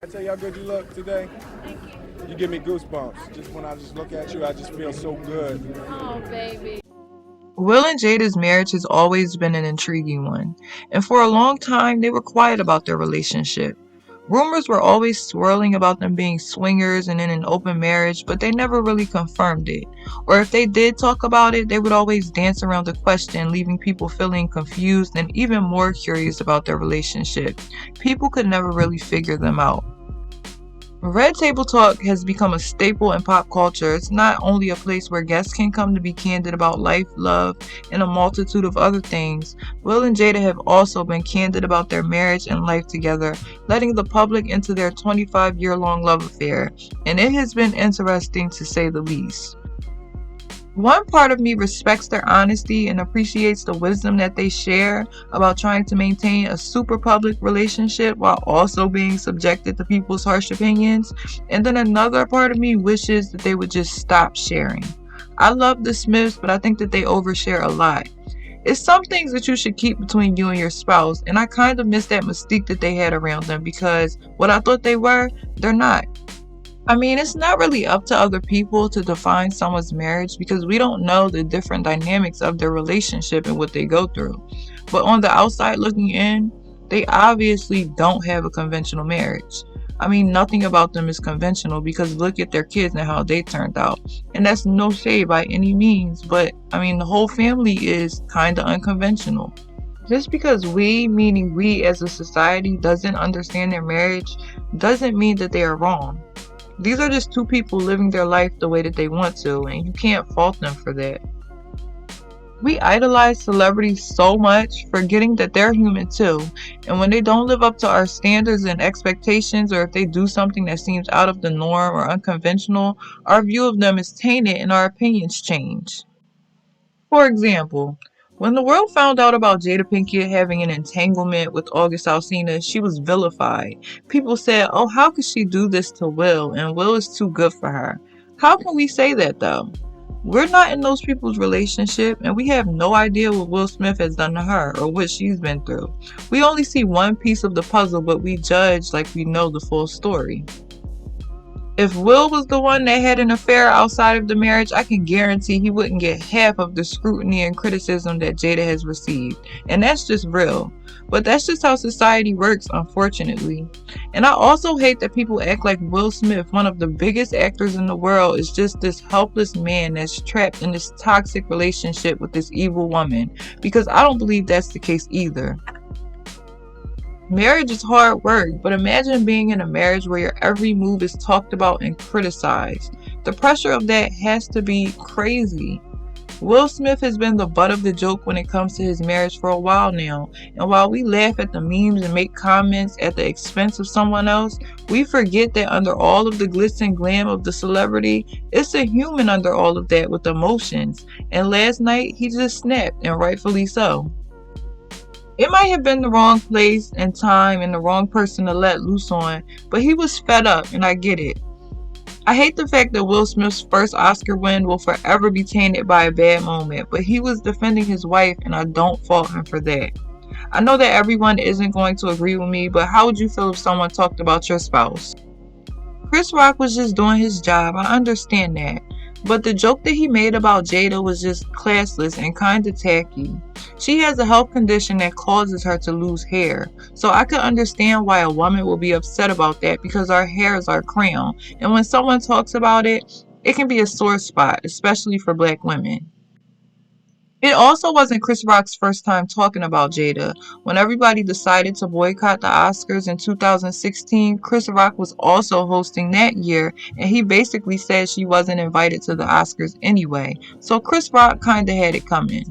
I tell you how good you look today. Thank you. You give me goosebumps. Just when I just look at you, I just feel so good. Oh, baby. Will and Jada's marriage has always been an intriguing one, and for a long time they were quiet about their relationship. Rumors were always swirling about them being swingers and in an open marriage, but they never really confirmed it. Or if they did talk about it, they would always dance around the question, leaving people feeling confused and even more curious about their relationship. People could never really figure them out. Red Table Talk has become a staple in pop culture. It's not only a place where guests can come to be candid about life, love, and a multitude of other things. Will and Jada have also been candid about their marriage and life together, letting the public into their 25-year-long love affair, and it has been interesting to say the least. One part of me respects their honesty and appreciates the wisdom that they share about trying to maintain a super public relationship while also being subjected to people's harsh opinions. And then another part of me wishes that they would just stop sharing. I love the Smiths, but I think that they overshare a lot. It's some things that you should keep between you and your spouse, and I kind of miss that mystique that they had around them because what I thought they were, they're not. I mean, it's not really up to other people to define someone's marriage because we don't know the different dynamics of their relationship and what they go through. But on the outside looking in, they obviously don't have a conventional marriage. I mean, nothing about them is conventional because look at their kids and how they turned out. And that's no shade by any means, but I mean, the whole family is kind of unconventional. Just because we, meaning we as a society, doesn't understand their marriage doesn't mean that they are wrong. These are just two people living their life the way that they want to, and you can't fault them for that. We idolize celebrities so much, forgetting that they're human too, and when they don't live up to our standards and expectations, or if they do something that seems out of the norm or unconventional, our view of them is tainted and our opinions change. For example, when the world found out about Jada Pinkett having an entanglement with August Alsina, she was vilified. People said, oh, how could she do this to Will? And Will is too good for her. How can we say that though? We're not in those people's relationship, and we have no idea what Will Smith has done to her or what she's been through. We only see one piece of the puzzle, but we judge like we know the full story. If Will was the one that had an affair outside of the marriage, I can guarantee he wouldn't get half of the scrutiny and criticism that Jada has received. And that's just real. But that's just how society works, unfortunately. And I also hate that people act like Will Smith, one of the biggest actors in the world, is just this helpless man that's trapped in this toxic relationship with this evil woman. Because I don't believe that's the case either. Marriage is hard work, but imagine being in a marriage where your every move is talked about and criticized. The pressure of that has to be crazy. Will Smith has been the butt of the joke when it comes to his marriage for a while now, and while we laugh at the memes and make comments at the expense of someone else, we forget that under all of the glitz and glam of the celebrity, it's a human under all of that with emotions, and last night he just snapped, and rightfully so. It might have been the wrong place and time and the wrong person to let loose on, but he was fed up and I get it. I hate the fact that Will Smith's first Oscar win will forever be tainted by a bad moment, but he was defending his wife and I don't fault him for that. I know that everyone isn't going to agree with me, but how would you feel if someone talked about your spouse? Chris Rock was just doing his job, I understand that. But the joke that he made about Jada was just classless and kinda tacky. She has a health condition that causes her to lose hair. So I could understand why a woman will be upset about that because our hair is our crown. And when someone talks about it, it can be a sore spot, especially for black women. It also wasn't Chris Rock's first time talking about Jada. When everybody decided to boycott the Oscars in 2016, Chris Rock was also hosting that year, and he basically said she wasn't invited to the Oscars anyway. So Chris Rock kinda had it coming.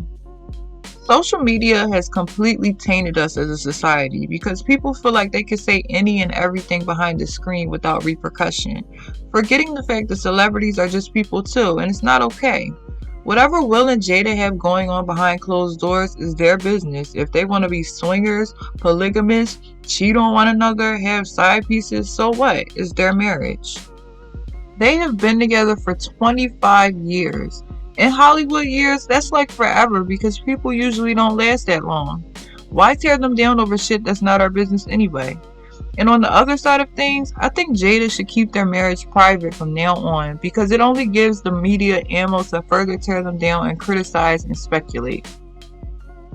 Social media has completely tainted us as a society because people feel like they can say any and everything behind the screen without repercussion, forgetting the fact that celebrities are just people too, and it's not okay. Whatever Will and Jada have going on behind closed doors is their business. If they want to be swingers, polygamists, cheat on one another, have side pieces, so what? It's their marriage. They have been together for 25 years. In Hollywood years, that's like forever because people usually don't last that long. Why tear them down over shit that's not our business anyway? And on the other side of things, I think Jada should keep their marriage private from now on because it only gives the media ammo to further tear them down and criticize and speculate.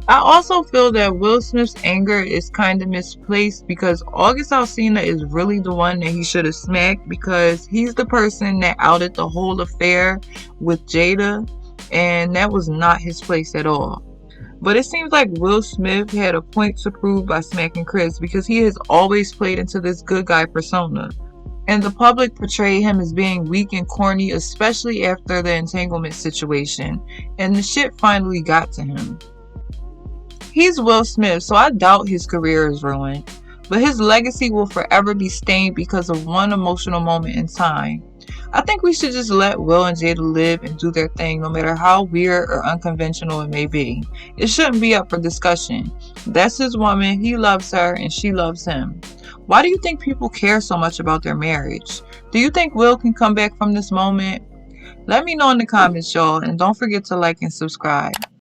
I also feel that Will Smith's anger is kind of misplaced because August Alsina is really the one that he should have smacked because he's the person that outed the whole affair with Jada, and that was not his place at all. But it seems like Will Smith had a point to prove by smacking Chris because he has always played into this good guy persona. And the public portrayed him as being weak and corny, especially after the entanglement situation. And the shit finally got to him. He's Will Smith, so I doubt his career is ruined. But his legacy will forever be stained because of one emotional moment in time. I think we should just let Will and Jada live and do their thing, no matter how weird or unconventional it may be. It shouldn't be up for discussion. That's his woman, he loves her, and she loves him. Why do you think people care so much about their marriage? Do you think Will can come back from this moment? Let me know in the comments, y'all, and don't forget to like and subscribe.